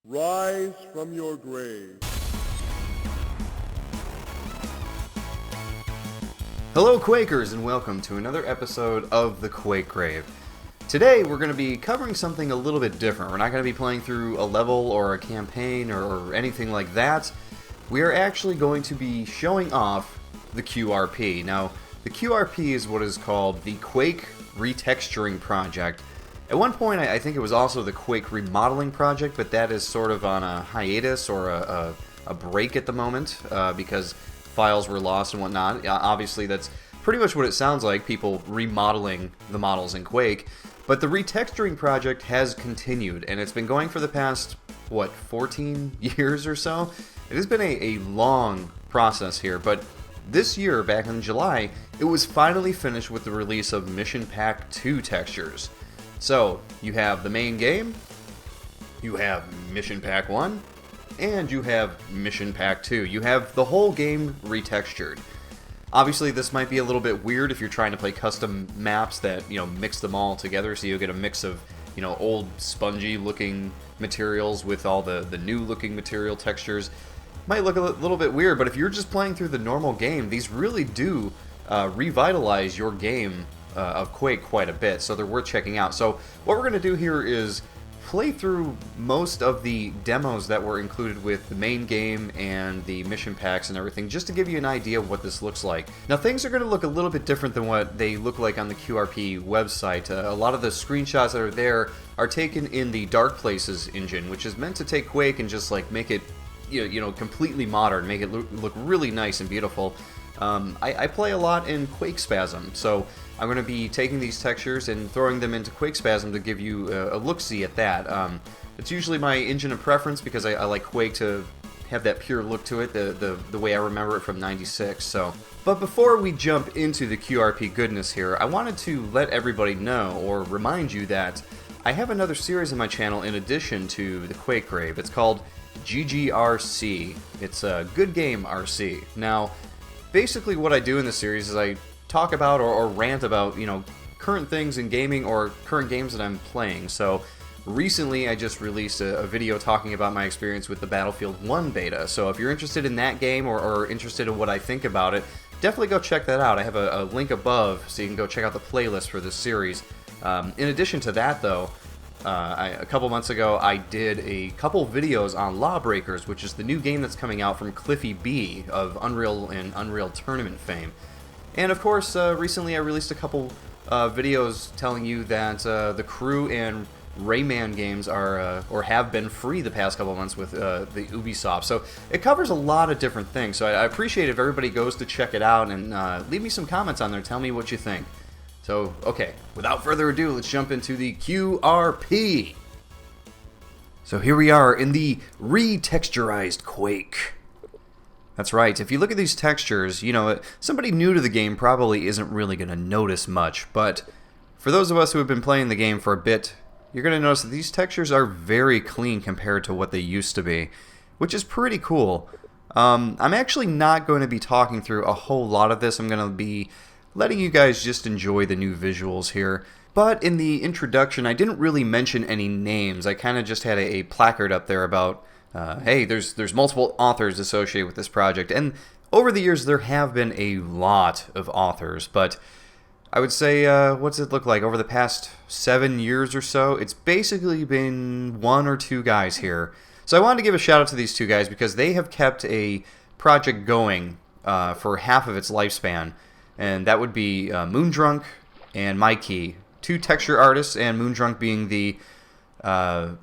Rise from your grave. Hello Quakers, and welcome to another episode of the Quake Grave. Today we're going to be covering something a little bit different. We're not going to be playing through a level or a campaign or anything like that. We are actually going to be showing off the QRP. Now, the QRP is what is called the Quake Retexturing project. At one point, I think it was also the Quake Remodeling project, but that is sort of on a hiatus or a break at the moment because files were lost and whatnot. Obviously, that's pretty much what it sounds like, people remodeling the models in Quake. But the retexturing project has continued, and it's been going for the past, 14 years or so? It has been a long process here, but this year, back in July, it was finally finished with the release of Mission Pack 2 textures. So, you have the main game, you have Mission Pack 1, and you have Mission Pack 2. You have the whole game retextured. Obviously, this might be a little bit weird if you're trying to play custom maps that, mix them all together, so you get a mix of, old spongy-looking materials with all the new-looking material textures. Might look a little bit weird, but if you're just playing through the normal game, these really do revitalize your game of Quake quite a bit, so they're worth checking out. So what we're going to do here is play through most of the demos that were included with the main game and the mission packs and everything, just to give you an idea of what this looks like. Now, things are going to look a little bit different than what they look like on the QRP website. A lot of the screenshots that are there are taken in the Dark Places engine, which is meant to take Quake and just like make it completely modern, make it look really nice and beautiful. I play a lot in Quake Spasm, so I'm going to be taking these textures and throwing them into Quake Spasm to give you a look-see at that. It's usually my engine of preference because I like Quake to have that pure look to it, the way I remember it from '96. So, but before we jump into the QRP goodness here, I wanted to let everybody know or remind you that I have another series on my channel in addition to the Quake Grave. It's called GGRC. It's a Good Game RC. Now, basically what I do in this series is I talk about or rant about, current things in gaming or current games that I'm playing. So recently I just released a video talking about my experience with the Battlefield 1 beta. So if you're interested in that game or interested in what I think about it, definitely go check that out. I have a link above so you can go check out the playlist for this series. In addition to that though, a couple months ago, I did a couple videos on Lawbreakers, which is the new game that's coming out from Cliffy B of Unreal and Unreal Tournament fame. And of course, recently I released a couple videos telling you that the Crew and Rayman games are, or have been free the past couple months with the Ubisoft. So it covers a lot of different things. So I appreciate if everybody goes to check it out and leave me some comments on there. Tell me what you think. So, okay, without further ado, let's jump into the QRP. So here we are in the retexturized Quake. That's right, if you look at these textures, somebody new to the game probably isn't really going to notice much, but for those of us who have been playing the game for a bit, you're going to notice that these textures are very clean compared to what they used to be, which is pretty cool. I'm actually not going to be talking through a whole lot of this. I'm going to be letting you guys just enjoy the new visuals here. But in the introduction, I didn't really mention any names. I kind of just had a placard up there about, hey, there's multiple authors associated with this project. And over the years, there have been a lot of authors. But I would say, what's it look like? Over the past 7 years or so, it's basically been one or two guys here. So I wanted to give a shout out to these two guys because they have kept a project going for half of its lifespan. And that would be Moondrunk and Mikey, two texture artists, and Moondrunk being the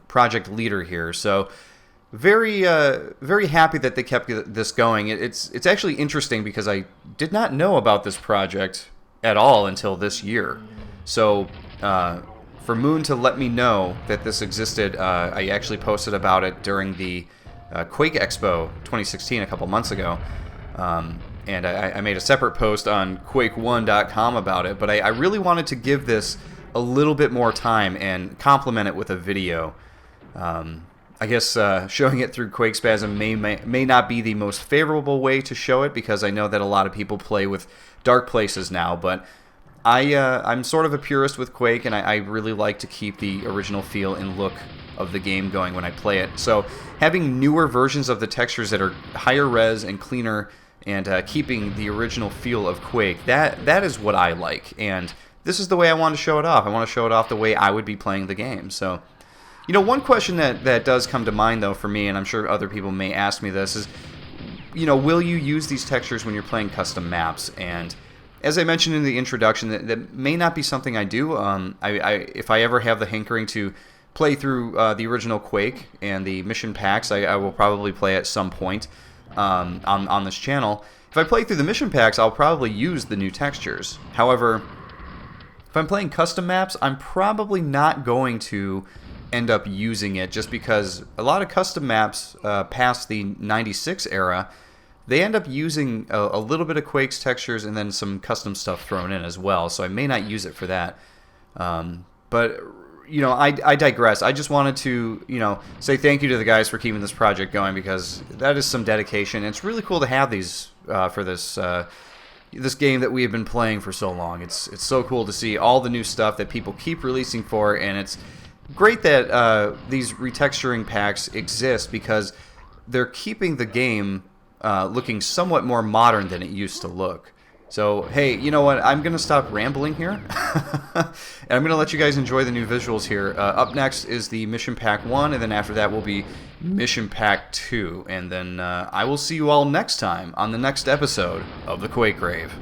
project leader here. So very happy that they kept this going. It's actually interesting because I did not know about this project at all until this year. So for Moon to let me know that this existed, I actually posted about it during the Quake Expo 2016 a couple months ago. And I made a separate post on Quake1.com about it, but I really wanted to give this a little bit more time and complement it with a video. I guess showing it through Quake Spasm may not be the most favorable way to show it because I know that a lot of people play with Dark Places now, but I'm sort of a purist with Quake, and I really like to keep the original feel and look of the game going when I play it. So having newer versions of the textures that are higher res and cleaner and keeping the original feel of Quake, that is what I like. And this is the way I want to show it off. I want to show it off the way I would be playing the game. So, one question that does come to mind, though, for me, and I'm sure other people may ask me this, is, will you use these textures when you're playing custom maps? And as I mentioned in the introduction, that may not be something I do. If I ever have the hankering to play through the original Quake and the mission packs, I will probably play at some point on this channel. If I play through the mission packs, I'll probably use the new textures. However, if I'm playing custom maps, I'm probably not going to end up using it, just because a lot of custom maps past the 96 era, they end up using a little bit of Quake's textures and then some custom stuff thrown in as well, so I may not use it for that. But I digress. I just wanted to say thank you to the guys for keeping this project going, because that is some dedication. It's really cool to have these for this game that we have been playing for so long. It's so cool to see all the new stuff that people keep releasing for, and it's great that these retexturing packs exist, because they're keeping the game looking somewhat more modern than it used to look. So, hey, you know what? I'm going to stop rambling here, and I'm going to let you guys enjoy the new visuals here. Up next is the Mission Pack 1, and then after that will be Mission Pack 2. And then I will see you all next time on the next episode of the Quake Grave.